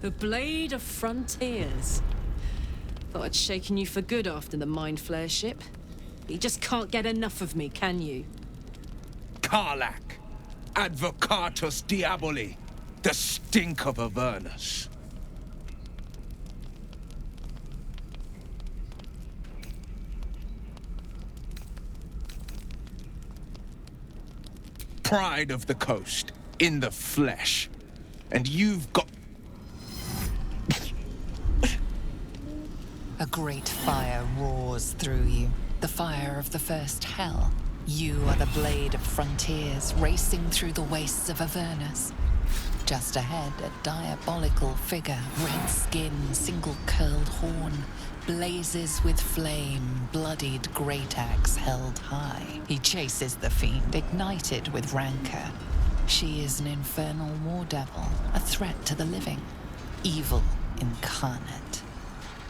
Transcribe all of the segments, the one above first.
The Blade of Frontiers. Thought I'd shaken you for good after the Mind Flare ship. You just can't get enough of me, can you? Karlach, Advocatus Diaboli, the stink of Avernus. Pride of the coast, in the flesh. And you've got... A great fire roars through you, the fire of the first hell. You are the Blade of Frontiers, racing through the wastes of Avernus. Just ahead, a diabolical figure, red skin, single-curled horn, blazes with flame, bloodied great axe held high. He chases the fiend, ignited with rancor. She is an infernal war devil, a threat to the living, evil incarnate.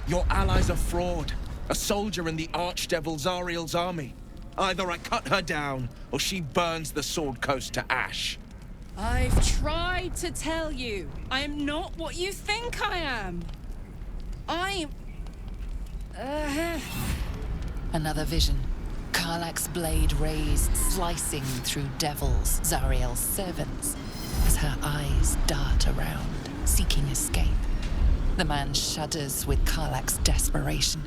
Your ally's a fraud, a soldier in the Archdevil Zariel's army. Either I cut her down, or she burns the Sword Coast to ash. I've tried to tell you, I am not what you think I am. I'm... Another vision. Karlach's blade raised, slicing through devils, Zariel's servants, as her eyes dart around, seeking escape. The man shudders with Karlach's desperation.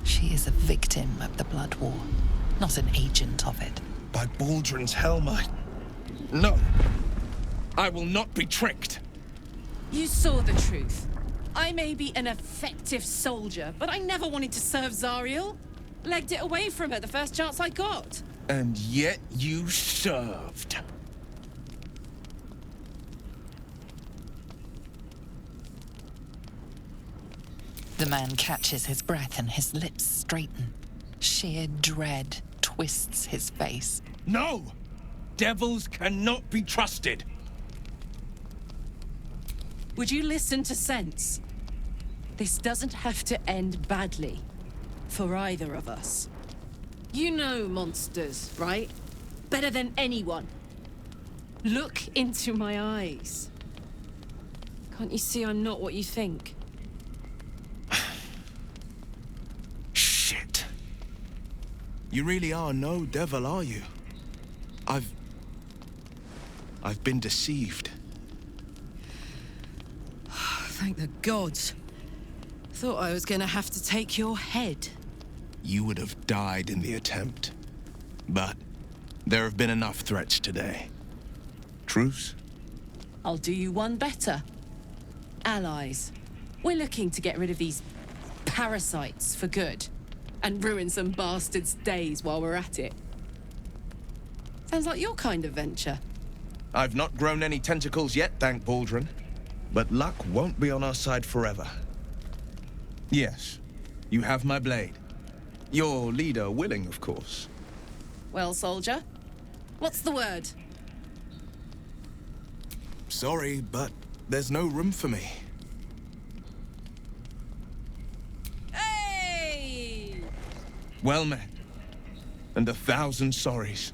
She is a victim of the Blood War, not an agent of it. By Baldur's helm, No! I will not be tricked! You saw the truth. I may be an effective soldier, but I never wanted to serve Zariel. Legged it away from her the first chance I got. And yet you served. The man catches his breath and his lips straighten. Sheer dread twists his face. No! Devils cannot be trusted! Would you listen to sense? This doesn't have to end badly. For either of us. You know monsters, right? Better than anyone. Look into my eyes. Can't you see I'm not what you think? Shit. You really are no devil, are you? I've been deceived. Thank the gods. Thought I was gonna have to take your head. You would have died in the attempt. But there have been enough threats today. Truce? I'll do you one better. Allies. We're looking to get rid of these parasites for good. And ruin some bastards' days while we're at it. Sounds like your kind of venture. I've not grown any tentacles yet, thank Baldrin. But luck won't be on our side forever. Yes, you have my blade. Your leader willing, of course. Well, soldier, what's the word? Sorry, but there's no room for me. Hey! Well met. And 1,000 sorries.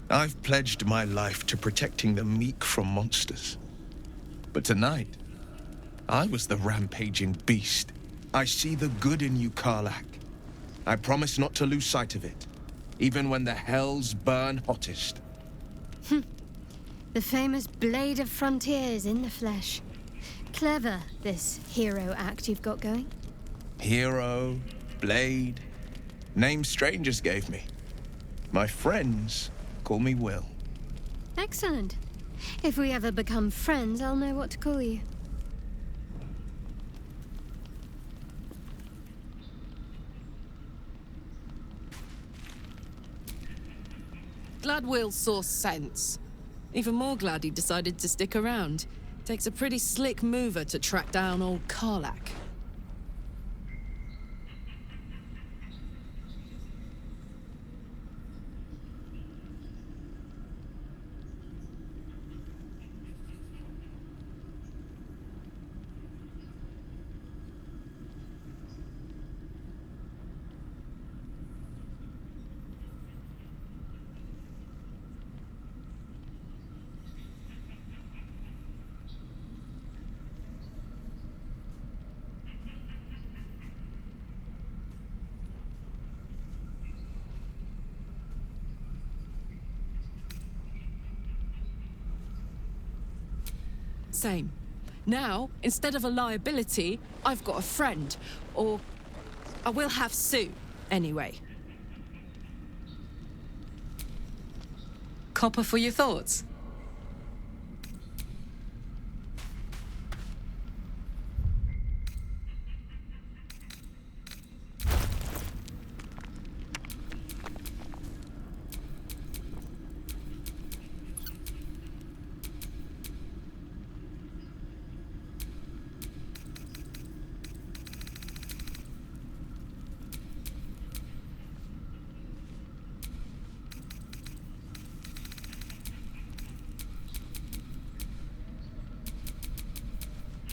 I've pledged my life to protecting the meek from monsters. But tonight, I was the rampaging beast. I see the good in you, Karlach. I promise not to lose sight of it, even when the hells burn hottest. The famous Blade of Frontiers in the flesh. Clever, this hero act you've got going. Hero, Blade, names strangers gave me. My friends call me Will. Excellent. If we ever become friends, I'll know what to call you. Glad Will saw sense. Even more glad he decided to stick around. Takes a pretty slick mover to track down old Karlach. same. Now, instead of a liability, I've got a friend. Or I will have Sue, anyway. Copper for your thoughts?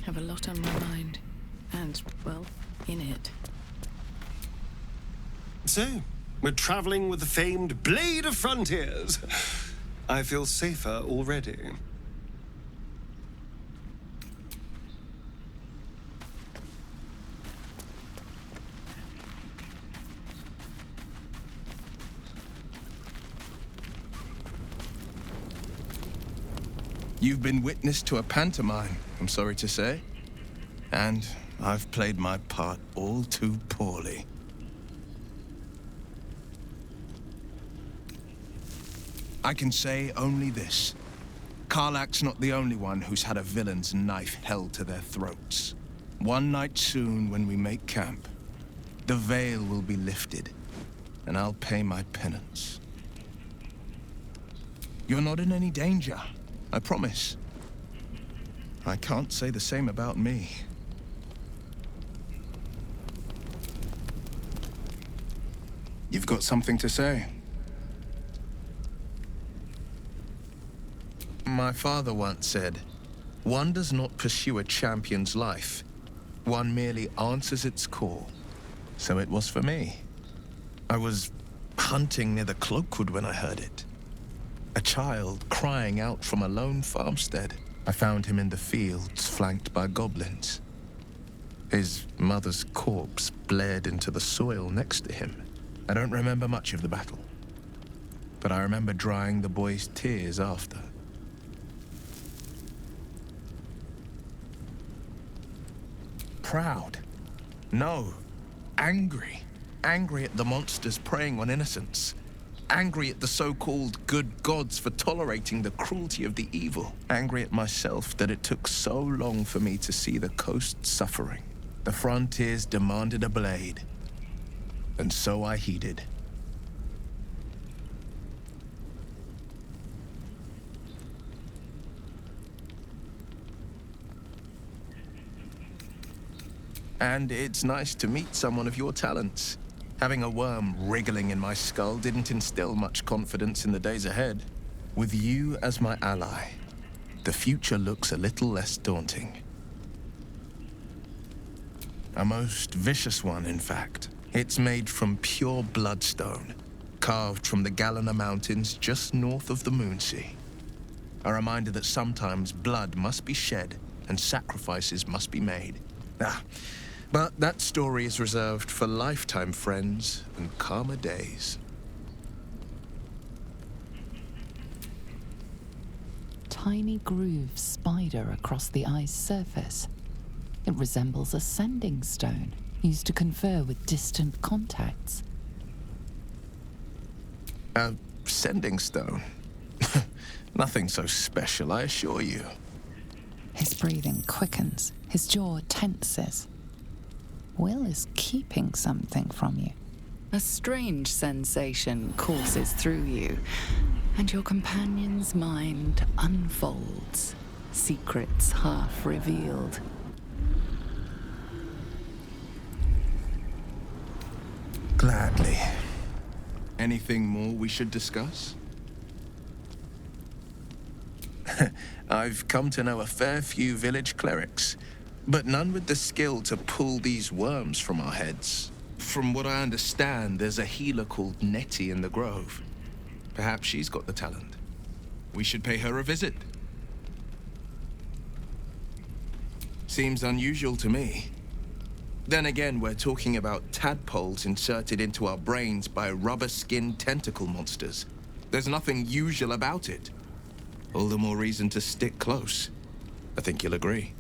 Have a lot on my mind. And, well, in it. So, we're traveling with the famed Blade of Frontiers. I feel safer already. You've been witness to a pantomime, I'm sorry to say. And I've played my part all too poorly. I can say only this. Karlach's not the only one who's had a villain's knife held to their throats. One night soon, when we make camp, the veil will be lifted, and I'll pay my penance. You're not in any danger, I promise. I can't say the same about me. You've got something to say? My father once said, one does not pursue a champion's life. One merely answers its call. So it was for me. I was hunting near the Cloakwood when I heard it. A child crying out from a lone farmstead. I found him in the fields, flanked by goblins. His mother's corpse blared into the soil next to him. I don't remember much of the battle, but I remember drying the boy's tears after. Proud? No. Angry. Angry at the monsters preying on innocents. Angry at the so-called good gods for tolerating the cruelty of the evil. Angry at myself that it took so long for me to see the coast suffering. The frontiers demanded a blade, and so I heeded. And it's nice to meet someone of your talents. Having a worm wriggling in my skull didn't instill much confidence in the days ahead. With you as my ally, the future looks a little less daunting. A most vicious one, in fact. It's made from pure bloodstone, carved from the Galena Mountains just north of the Moonsea. A reminder that sometimes blood must be shed and sacrifices must be made. But that story is reserved for lifetime friends and calmer days. Tiny grooves spider across the eye's surface. It resembles a sending stone, used to confer with distant contacts. A sending stone? Nothing so special, I assure you. His breathing quickens, his jaw tenses. Will is keeping something from you. A strange sensation courses through you, and your companion's mind unfolds, secrets half revealed. Gladly. Anything more we should discuss? I've come to know a fair few village clerics, but none with the skill to pull these worms from our heads. From what I understand, there's a healer called Nettie in the Grove. Perhaps she's got the talent. We should pay her a visit. Seems unusual to me. Then again, we're talking about tadpoles inserted into our brains by rubber-skinned tentacle monsters. There's nothing usual about it. All the more reason to stick close. I think you'll agree.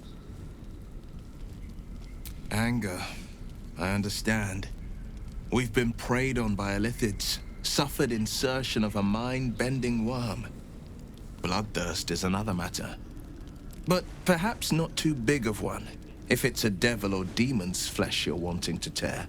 Anger. I understand. We've been preyed on by Illithids, suffered insertion of a mind-bending worm. Bloodthirst is another matter. But perhaps not too big of one, if it's a devil or demon's flesh you're wanting to tear.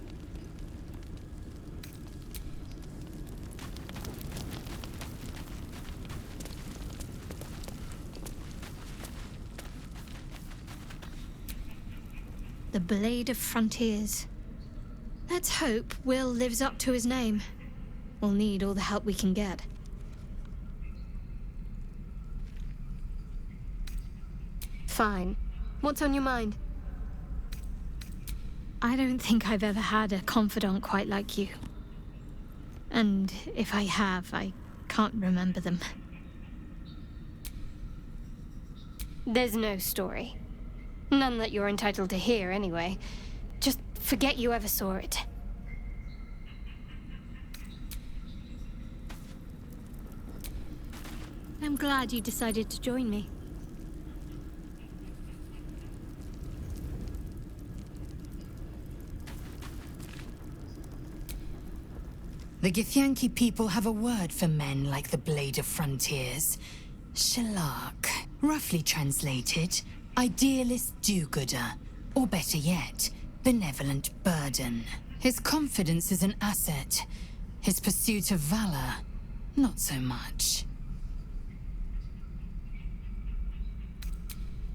The Blade of Frontiers. Let's hope Will lives up to his name. We'll need all the help we can get. Fine. What's on your mind? I don't think I've ever had a confidant quite like you. And if I have, I can't remember them. There's no story. None that you're entitled to hear, anyway. Just forget you ever saw it. I'm glad you decided to join me. The Githyanki people have a word for men like the Blade of Frontiers. Shalak. Roughly translated, idealist do-gooder. Or better yet, benevolent burden. His confidence is an asset. His pursuit of valor, not so much.